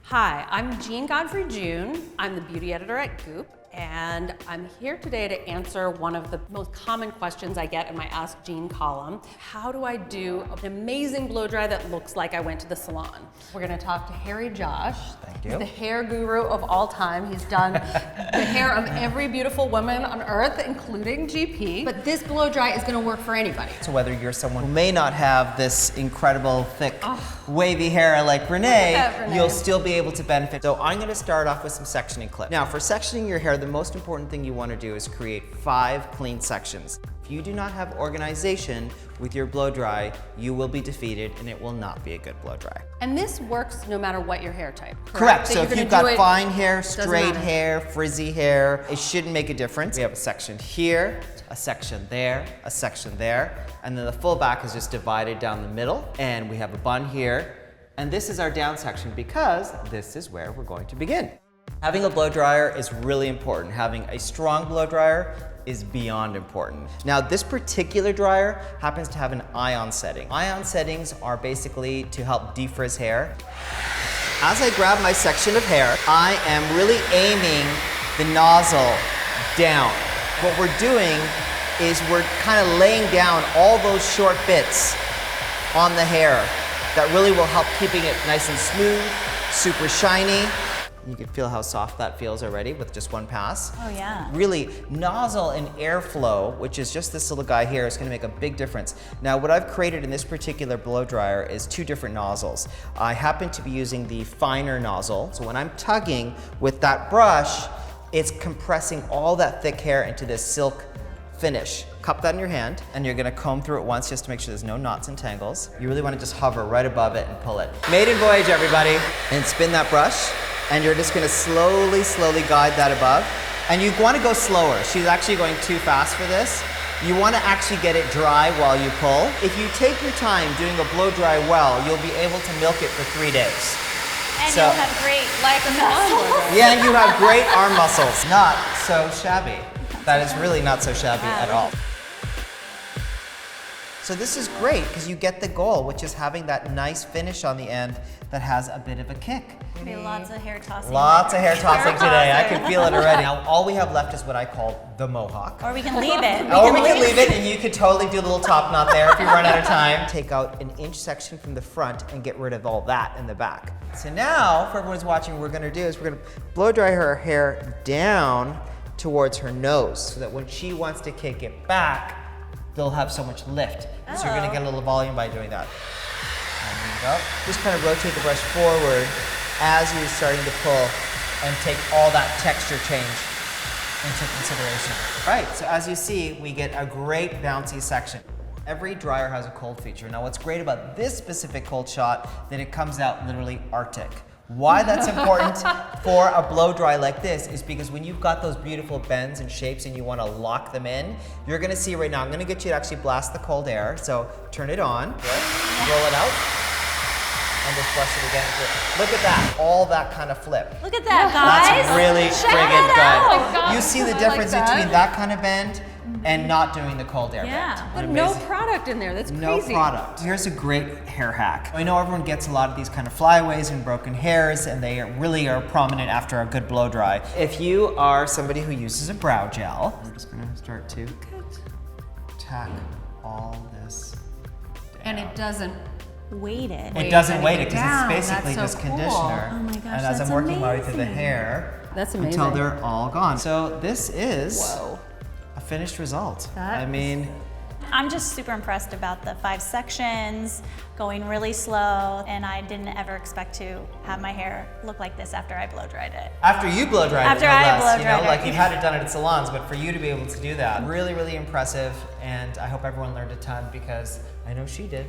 Hi, I'm Jean Godfrey-June. I'm the beauty editor at Goop, and I'm here today to answer one of the most common questions I get in my Ask Jean column. How do I do an amazing blow dry that looks like I went to the salon? We're gonna talk to Hairy Josh. Thank you. He's the hair guru of all time. He's done the hair of every beautiful woman on earth, including GP. But this blow dry is gonna work for anybody. So whether you're someone who may not have this incredible, thick, wavy hair like Renee, you'll still be able to benefit. So I'm gonna start off with some sectioning clips. Now, for sectioning your hair, the most important thing you wanna do is create 5 clean sections. If you do not have organization with your blow dry, you will be defeated and it will not be a good blow dry. And this works no matter what your hair type, Correct. So if you've got fine hair, straight hair, frizzy hair, it shouldn't make a difference. We have a section here, a section there, a section there, and then the full back is just divided down the middle, and we have a bun here. And this is our down section because this is where we're going to begin. Having a blow dryer is really important. Having a strong blow dryer is beyond important. Now, this particular dryer happens to have an ion setting. Ion settings are basically to help defrizz hair. As I grab my section of hair, I am really aiming the nozzle down. What we're doing is we're kind of laying down all those short bits on the hair that really will help keeping it nice and smooth, super shiny. You can feel how soft that feels already with just one pass. Oh yeah. Really, nozzle and airflow, which is just this little guy here, is gonna make a big difference. Now, what I've created in this particular blow dryer is 2 different nozzles. I happen to be using the finer nozzle, so when I'm tugging with that brush, it's compressing all that thick hair into this silk finish. Cup that in your hand, and you're gonna comb through it once just to make sure there's no knots and tangles. You really wanna just hover right above it and pull it. Maiden voyage, everybody. And spin that brush. And you're just gonna slowly guide that above. And you wanna go slower. She's actually going too fast for this. You wanna actually get it dry while you pull. If you take your time doing a blow dry well, you'll be able to milk it for 3 days. And you'll have great muscles. Yeah, and you have great arm muscles. Not so shabby. That is really not so shabby at all. So this is great because you get the goal, which is having that nice finish on the end that has a bit of a kick. Maybe lots of hair tossing. Lots of hair tossing today. I can feel it already. Now all we have left is what I call the mohawk. Or we can leave it. We can leave it, and you could totally do a little top knot there if you run out of time. Take out an inch section from the front and get rid of all that in the back. So now, for everyone who's watching, what we're gonna do is we're gonna blow dry her hair down towards her nose so that when she wants to kick it back, they'll have so much lift. So you're gonna get a little volume by doing that. And there you go. Just kind of rotate the brush forward as you're starting to pull and take all that texture change into consideration. Right, so as you see, we get a great bouncy section. Every dryer has a cold feature. Now what's great about this specific cold shot, that it comes out literally Arctic. Why that's important for a blow dry like this is because when you've got those beautiful bends and shapes and you want to lock them in, you're going to see right now, I'm going to get you to actually blast the cold air. So turn it on, roll it out, and just brush it again. Look at that, all that kind of flip. Look at that, guys. That's really friggin' good. out. You see the difference between that kind of bend and not doing the cold air bend. But no product in there, that's crazy. No product. Here's a great hair hack. I know everyone gets a lot of these kind of flyaways and broken hairs, and they really are prominent after a good blow dry. If you are somebody who uses a brow gel, we're just gonna start to tack all this down. And it doesn't Weight it. It doesn't weight it because down. it's basically That's so just cool. conditioner. Oh my gosh, and as that's I'm working my way through the amazing. hair That's amazing. until they're all gone. So this is Whoa. a finished result. That I mean, I'm just super impressed about the 5 sections, going really slow, and I didn't ever expect to have my hair look like this after I blow dried it. after you blow dried After it, no I less, blow you know, dried it. like you've had it done at salons, but for you to be able to do that, really, really impressive. And I hope everyone learned a ton because I know she did.